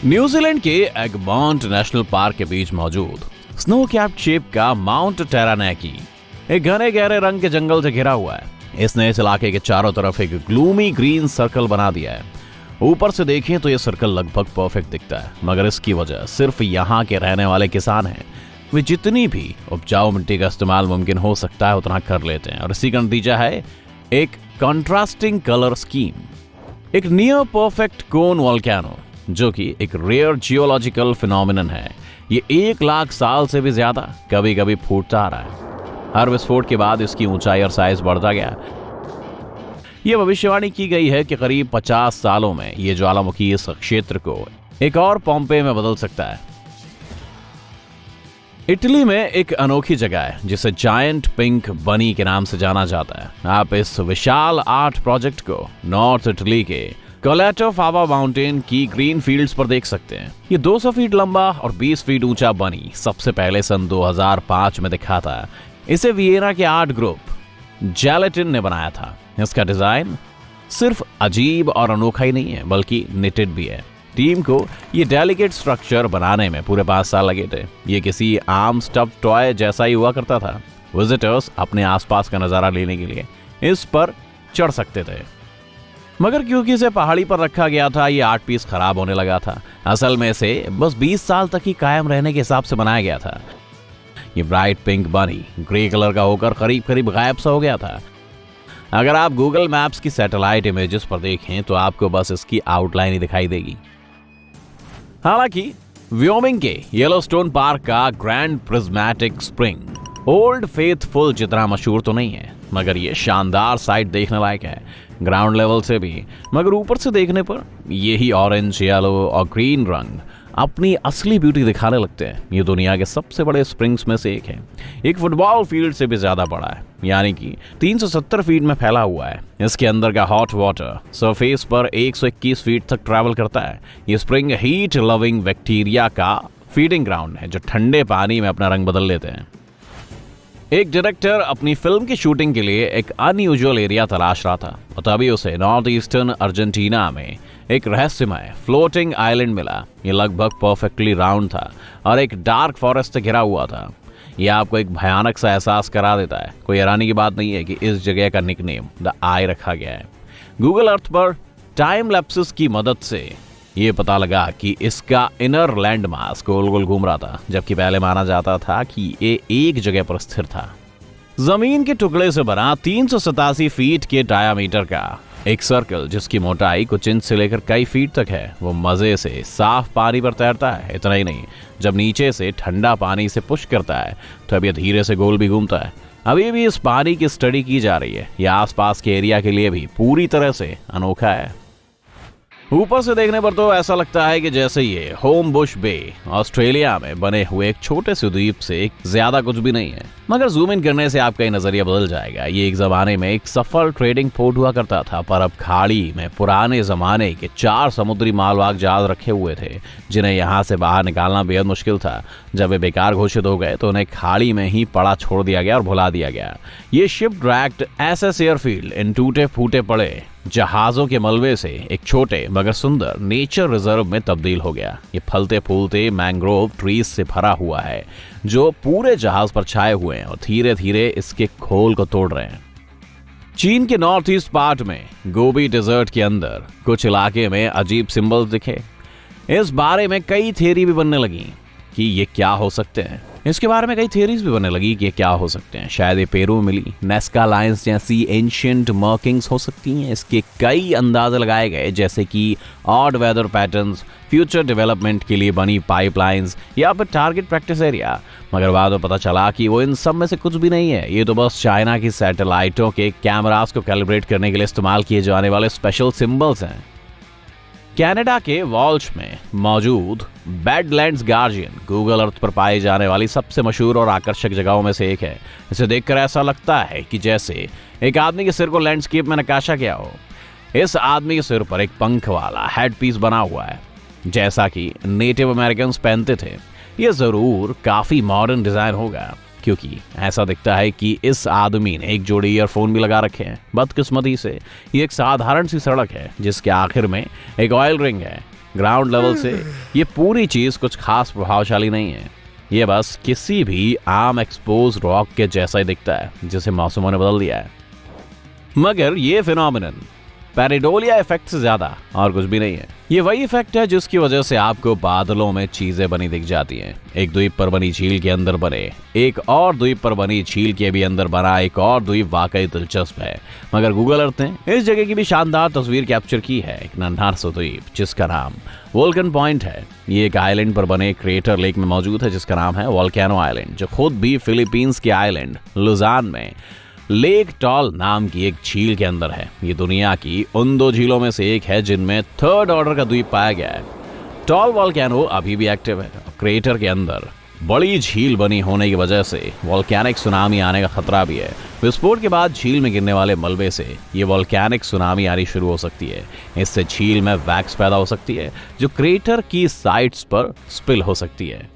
New Zealand के एगमॉन्ट national park के बीच मौजूद स्नो कैप्ड शेप का माउंट टैरानेकी एक घने गहरे रंग के जंगल से घिरा हुआ है। इसने इस इलाके के चारों तरफ एक ग्लूमी ग्रीन सर्कल बना दिया है। ऊपर से देखें तो यह सर्कल लगभग परफेक्ट दिखता है, मगर इसकी वजह सिर्फ यहाँ के रहने वाले किसान हैं। वे जितनी भी उपजाऊ मिट्टी का इस्तेमाल मुमकिन हो सकता है उतना कर लेते हैं, और इसी का नतीजा है एक कंट्रास्टिंग कलर स्कीम। एक नियर परफेक्ट कोन वोल्केनो जो कि एक रेयर जियोलॉजिकल फिनोमिनन है। ये 1 लाख साल से भी ज्यादा कभी कभी फूटता आ रहा है। हर विस्फोट के बाद इसकी ऊंचाई और साइज बढ़ता गया। यह भविष्यवाणी की गई है कि करीब 50 सालों में यह ज्वालामुखी इस क्षेत्र को एक और पोम्पेई में बदल सकता है। इटली में एक अनोखी जगह है जिसे जायंट पिंक बनी के नाम से जाना जाता है। आप इस विशाल आर्ट प्रोजेक्ट को नॉर्थ इटली के कोलेटो फावा माउंटेन की ग्रीन फील्ड्स पर देख सकते हैं। ये 200 फीट लंबा और 20 फीट ऊंचा बनी सबसे पहले सन 2005 में दिखा था। इसे वियना के आर्ट ग्रुप जेलेटिन ने बनाया था। इसका डिजाइन सिर्फ अजीब और अनोखा ही नहीं है बल्कि निटेड भी है। टीम को ये डेलिकेट स्ट्रक्चर बनाने में पूरे 5 साल लगे थे। ये किसी आम स्टफ टॉय जैसा ही हुआ करता था। विजिटर्स अपने आसपास का नजारा लेने के लिए इस पर चढ़ सकते थे, मगर क्योंकि इसे पहाड़ी पर रखा गया था ये आर्ट पीस खराब होने लगा था। असल में इसे बस 20 साल तक ही कायम रहने के हिसाब से बनाया गया था। ये ब्राइट पिंक बनी ग्रे कलर का होकर करीब करीब गायब सा हो गया था। अगर आप गूगल मैप्स की सैटेलाइट इमेजेस पर देखें तो आपको बस इसकी आउटलाइन ही दिखाई देगी। हालांकि व्योमिंग के येलोस्टोन पार्क का grand prismatic spring old faithful जितना मशहूर तो नहीं है, मगर ये शानदार साइट देखने लायक है ग्राउंड लेवल से भी। मगर ऊपर से देखने पर यही ऑरेंज, येलो और ग्रीन रंग अपनी असली ब्यूटी दिखाने लगते हैं। ये दुनिया के सबसे बड़े स्प्रिंग्स में से एक है। एक फुटबॉल फील्ड से भी ज्यादा बड़ा है, यानी कि 370 फीट में फैला हुआ है। इसके अंदर का हॉट वाटर सरफेस पर 121 फीट तक ट्रैवल करता है। ये स्प्रिंग हीट लविंग बैक्टीरिया का फीडिंग ग्राउंड है जो ठंडे पानी में अपना रंग बदल लेते हैं। एक डायरेक्टर अपनी फिल्म की शूटिंग के लिए एक अनयूजुअल एरिया तलाश रहा था, और तभी उसे नॉर्थ ईस्टर्न अर्जेंटीना में एक रहस्यमय फ्लोटिंग आइलैंड मिला। ये लगभग परफेक्टली राउंड था और एक डार्क फॉरेस्ट से घिरा हुआ था। यह आपको एक भयानक सा एहसास करा देता है। कोई हैरानी की बात नहीं है कि इस जगह का निकनेम द आई रखा गया है। गूगल अर्थ पर टाइम लैप्सेस की मदद से ये पता लगा कि इसका इनर लैंड मास गोल गोल घूम रहा था, जबकि पहले माना जाता था कि ये एक जगह पर स्थिर था। जमीन के टुकड़े से बना 387 फीट के डायामीटर का एक सर्कल जिसकी मोटाई कुछ इंच से लेकर कई फीट तक है, वो मजे से साफ पानी पर तैरता है। इतना ही नहीं, जब नीचे से ठंडा पानी से पुश करता है तो अब ये धीरे से गोल भी घूमता है। अभी भी इस पानी की स्टडी की जा रही है। यह आसपास के एरिया के लिए भी पूरी तरह से अनोखा है। ऊपर से देखने पर तो ऐसा लगता है कि जैसे ये होमबुश बे ऑस्ट्रेलिया में बने हुए एक छोटे से द्वीप से ज्यादा कुछ भी नहीं है, मगर जूम इन करने से आपका नजरिया बदल जाएगा। ये एक जमाने में एक सफल ट्रेडिंग पोर्ट हुआ करता था, पर अब खाड़ी में पुराने जमाने के 4 समुद्री मालवाहक जहाज रखे हुए थे जिन्हें यहाँ से बाहर निकालना बेहद मुश्किल था। जब वे बेकार घोषित हो गए तो उन्हें खाड़ी में ही पड़ा छोड़ दिया गया और भुला दिया गया। ये शिप ड्रैग्ड एसएस एयरफील्ड इन टूटे फूटे पड़े जहाजों के मलबे से एक छोटे मगर सुंदर नेचर रिजर्व में तब्दील हो गया। ये फलते फूलते मैंग्रोव ट्रीज से भरा हुआ है जो पूरे जहाज पर छाए हुए हैं और धीरे धीरे इसके खोल को तोड़ रहे हैं। चीन के नॉर्थ ईस्ट पार्ट में गोबी डेजर्ट के अंदर कुछ इलाके में अजीब सिंबल्स दिखे। इस बारे में कई थियरी भी बनने लगी कि ये क्या हो सकते हैं। इसके बारे में कई थियरीज भी बनने लगी कि ये क्या हो सकते हैं। शायद ये पेरू में मिली नेस्का लाइन्स जैसी एंशिएंट मार्किंग्स हो सकती हैं। इसके कई अंदाजे लगाए गए, जैसे कि odd weather patterns, future development के लिए बनी पाइपलाइंस या फिर टारगेट प्रैक्टिस एरिया। मगर बाद में पता चला कि वो इन सब में से कुछ भी नहीं है। ये तो बस चाइना की सैटेलाइटों के कैमरास को कैलिब्रेट करने के लिए इस्तेमाल किए जाने वाले स्पेशल सिंबल्स हैं। कनाडा के वॉल्श में मौजूद बैडलैंड्स गार्जियन गूगल अर्थ पर पाई जाने वाली सबसे मशहूर और आकर्षक जगहों में से एक है। इसे देखकर ऐसा लगता है कि जैसे एक आदमी के सिर को लैंडस्केप में नक्काशा किया हो। इस आदमी के सिर पर एक पंख वाला हेड पीस बना हुआ है जैसा कि नेटिव अमेरिकन्स पहनते थे। यह जरूर काफी मॉडर्न डिजाइन होगा, क्योंकि ऐसा दिखता है कि इस आदमी ने एक जोड़ी ईयरफोन भी लगा रखे हैं। बदकिस्मती से ये एक साधारण सी सड़क है जिसके आखिर में एक ऑयल रिंग है। ग्राउंड लेवल से ये पूरी चीज कुछ खास प्रभावशाली नहीं है। ये बस किसी भी आम एक्सपोज रॉक के जैसा ही दिखता है जिसे मौसमों ने बदल दिया है। मगर ये फिनोमिनन पैरेडोलिया इफेक्ट से ज्यादा और कुछ भी नहीं है। ये वही इफेक्ट है जिसकी वजह से आपको बादलों में चीजें बनी दिख जाती हैं। एक द्वीप पर बनी झील के अंदर बने एक और द्वीप पर बनी झील के भी अंदर बना एक और द्वीप वाकई दिलचस्प है। मगर गूगल अर्थ ने इस जगह की भी शानदार तस्वीर कैप्चर की है। एक नन्हा सा द्वीप जिसका नाम वोल्कन पॉइंट है। ये एक आइलैंड पर बने क्रेटर लेक में मौजूद है जिसका नाम है वोल्केनो आइलैंड, जो खुद भी फिलीपींस के आइलैंड लुजान में लेक टॉल नाम की एक झील के अंदर है। ये दुनिया की उन 2 झीलों में से एक है जिनमें थर्ड ऑर्डर का द्वीप पाया गया है। टॉल वोल्केनो अभी भी एक्टिव है। क्रेटर के अंदर बड़ी झील बनी होने की वजह से वोल्केनिक सुनामी आने का खतरा भी है। विस्फोट के बाद झील में गिरने वाले मलबे से ये वोल्केनिक सुनामी आनी शुरू हो सकती है। इससे झील में वैक्स पैदा हो सकती है जो क्रेटर की साइड्स पर स्पिल हो सकती है।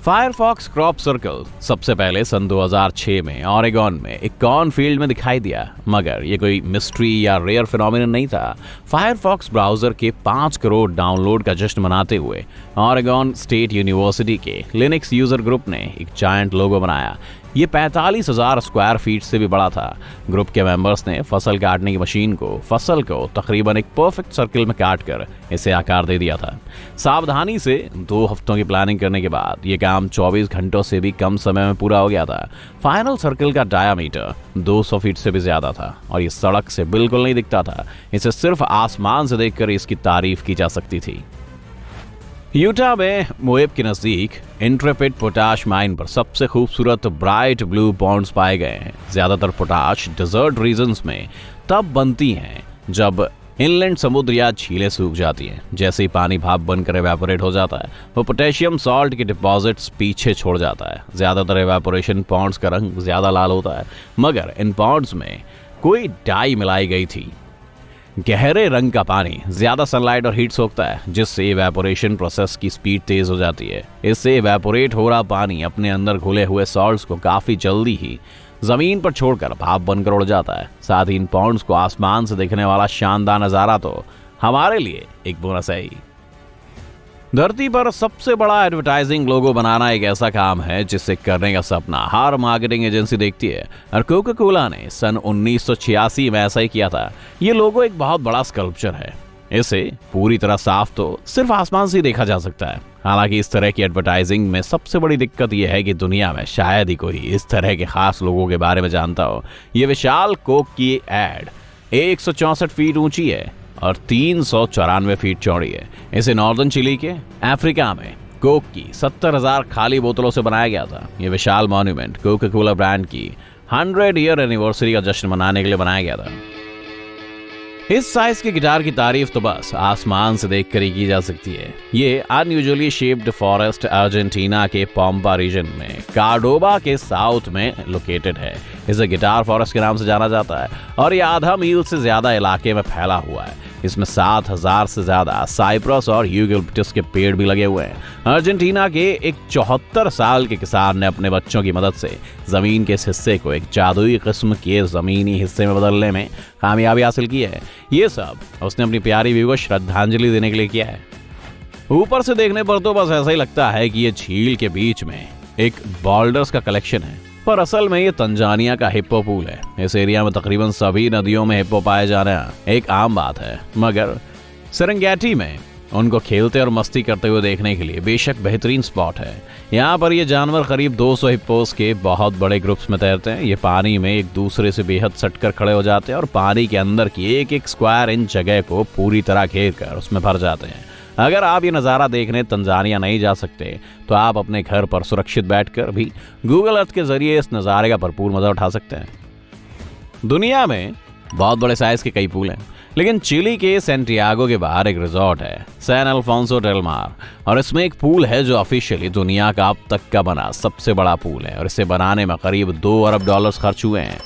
फायरफॉक्स क्रॉप सर्कल सबसे पहले सन 2006 में ओरेगॉन में एक कॉर्नफील्ड में दिखाई दिया, मगर ये कोई मिस्ट्री या रेयर फिनोमिनन नहीं था। फायरफॉक्स ब्राउजर के 5 करोड़ डाउनलोड का जश्न मनाते हुए ओरेगॉन स्टेट यूनिवर्सिटी के लिनक्स यूजर ग्रुप ने एक जायंट लोगो बनाया। ये 45,000 स्क्वायर फीट से भी बड़ा था। ग्रुप के मेंबर्स ने फसल काटने की मशीन को फसल को तकरीबन एक परफेक्ट सर्कल में काट कर इसे आकार दे दिया था। सावधानी से 2 हफ्तों की प्लानिंग करने के बाद ये काम 24 घंटों से भी कम समय में पूरा हो गया था। फाइनल सर्कल का डायामीटर 200 फीट से भी ज्यादा था और ये सड़क से बिल्कुल नहीं दिखता था। इसे सिर्फ आसमान से देखकर इसकी तारीफ की जा सकती थी। यूटा में मोएब के नजदीक इंट्रेपिड पोटाश माइन पर सबसे खूबसूरत ब्राइट ब्लू पॉन्ड्स पाए गए हैं। ज्यादातर पोटाश डिजर्ट रीजन्स में तब बनती हैं जब इनलैंड समुद्र या झीलें सूख जाती हैं। जैसे ही पानी भाप बनकर एवेपोरेट हो जाता है, वो पोटेशियम सॉल्ट के डिपॉजिट्स पीछे छोड़ जाता है। ज्यादातर एवेपोरेशन पॉन्ड्स का रंग ज्यादा लाल होता है, मगर इन पॉन्ड्स में कोई डाई मिलाई गई थी। गहरे रंग का पानी ज्यादा सनलाइट और हीट सोखता है, जिससे इवेपोरेशन प्रोसेस की स्पीड तेज हो जाती है। इससे इवेपोरेट हो रहा पानी अपने अंदर घुले हुए सॉल्ट्स को काफी जल्दी ही जमीन पर छोड़कर भाप बनकर उड़ जाता है। साथ ही इन पॉन्ड्स को आसमान से दिखने वाला शानदार नजारा तो हमारे लिए एक बोनस है ही। धरती पर सबसे बड़ा एडवर्टाइजिंग लोगो बनाना एक ऐसा काम है जिसे करने का सपना हर मार्केटिंग एजेंसी देखती है, और कोका कोला ने सन 1986 में ऐसा ही किया था। ये लोगो एक बहुत बड़ा स्कल्पचर है। इसे पूरी तरह साफ तो सिर्फ आसमान से ही देखा जा सकता है। हालांकि इस तरह की एडवर्टाइजिंग में सबसे बड़ी दिक्कत यह है कि दुनिया में शायद ही कोई इस तरह के खास लोगों के बारे में जानता हो। ये विशाल कोक की एड 164 फीट ऊंची है और 394 फीट चौड़ी है। इसे नॉर्दर्न चिली के अफ्रीका में कोक की 70,000 खाली बोतलों से बनाया गया था। यह विशाल मॉन्यूमेंट कोका कोला ब्रांड की 100 ईयर एनिवर्सरी का जश्न मनाने के लिए बनाया गया था। इस साइज के गिटार की तारीफ तो बस आसमान से देखकर ही की जा सकती है। ये अनयूजुअली शेप्ड फॉरेस्ट अर्जेंटीना के पॉम्पा रीजन में कार्डोबा के साउथ में लोकेटेड है। इसे गिटार फॉरेस्ट के नाम से जाना जाता है और ये आधा मील से ज्यादा इलाके में फैला हुआ है। इसमें 7,000 से ज्यादा साइप्रस और यूकेलिप्टस के पेड़ भी लगे हुए हैं। अर्जेंटीना के एक 74 साल के किसान ने अपने बच्चों की मदद से जमीन के इस हिस्से को एक जादुई किस्म के जमीनी हिस्से में बदलने में कामयाबी हासिल की है। ये सब उसने अपनी प्यारी बीवी को श्रद्धांजलि देने के लिए किया है। ऊपर से देखने पर तो बस ऐसा ही लगता है कि ये झील के बीच में एक बॉल्डर्स का कलेक्शन है, पर असल में ये तंजानिया का हिप्पो पूल है। इस एरिया में तकरीबन सभी नदियों में हिप्पो पाए जाना एक आम बात है, मगर सेरेंगेटी में उनको खेलते और मस्ती करते हुए देखने के लिए बेशक बेहतरीन स्पॉट है। यहाँ पर ये जानवर करीब 200 हिप्पोस के बहुत बड़े ग्रुप्स में तैरते हैं। ये पानी में एक दूसरे से बेहद सटकर खड़े हो जाते हैं और पानी के अंदर की एक एक स्क्वायर इंच जगह को पूरी तरह घेर कर उसमें भर जाते हैं। अगर आप ये नज़ारा देखने तंजानिया नहीं जा सकते तो आप अपने घर पर सुरक्षित बैठकर भी गूगल अर्थ के जरिए इस नज़ारे का भरपूर मजा उठा सकते हैं। दुनिया में बहुत बड़े साइज के कई पूल हैं, लेकिन चिली के सैंटियागो के बाहर एक रिजॉर्ट है सैन अल्फोंसो डेल मार, और इसमें एक पूल है जो ऑफिशियली दुनिया का अब तक का बना सबसे बड़ा पूल है और इसे बनाने में करीब $2 अरब खर्च हुए हैं।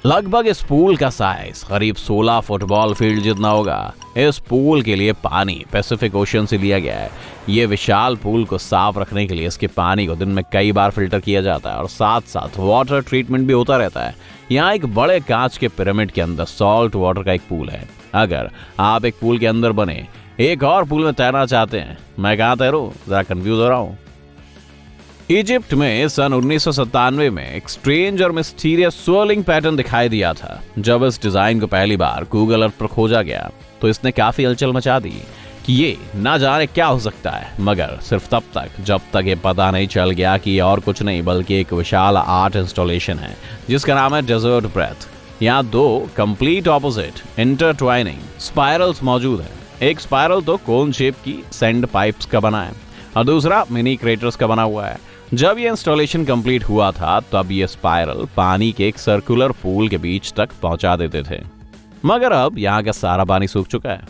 लगभग इस पूल का साइज करीब 16 फुटबॉल फील्ड जितना होगा। इस पूल के लिए पानी पैसिफिक ओशन से लिया गया है। ये विशाल पूल को साफ रखने के लिए इसके पानी को दिन में कई बार फिल्टर किया जाता है और साथ साथ वाटर ट्रीटमेंट भी होता रहता है। यहाँ एक बड़े कांच के पिरामिड के अंदर सॉल्ट वाटर का एक पूल है। अगर आप एक पूल के अंदर बने एक और पूल में तैरना चाहते हैं। मैं कहाँ तैरूं, जरा कंफ्यूज हो रहा हूं। इजिप्ट में सन 1997 में एक स्ट्रेंज और मिस्टीरियस स्वर्लिंग पैटर्न दिखाई दिया था। जब इस डिजाइन को पहली बार गूगल अर्थ पर खोजा गया तो इसने काफी हलचल मचा दी कि ये ना जाने क्या हो सकता है, मगर सिर्फ तब तक जब तक ये पता नहीं चल गया कि ये और कुछ नहीं बल्कि एक विशाल आर्ट इंस्टॉलेशन है जिसका नाम है डेजर्ट ब्रेथ। यहाँ दो कंप्लीट ऑपोजिट इंटरट्वाइनिंग स्पाइरल्स मौजूद है। एक स्पाइरल तो कोन शेप की सैंड पाइप्स का बना है और दूसरा मिनी क्रेटर्स का बना हुआ है। जब ये इंस्टॉलेशन कंप्लीट हुआ था तब ये स्पाइरल पानी के एक सर्कुलर पूल के बीच तक पहुंचा देते थे, मगर अब यहाँ का सारा पानी सूख चुका है।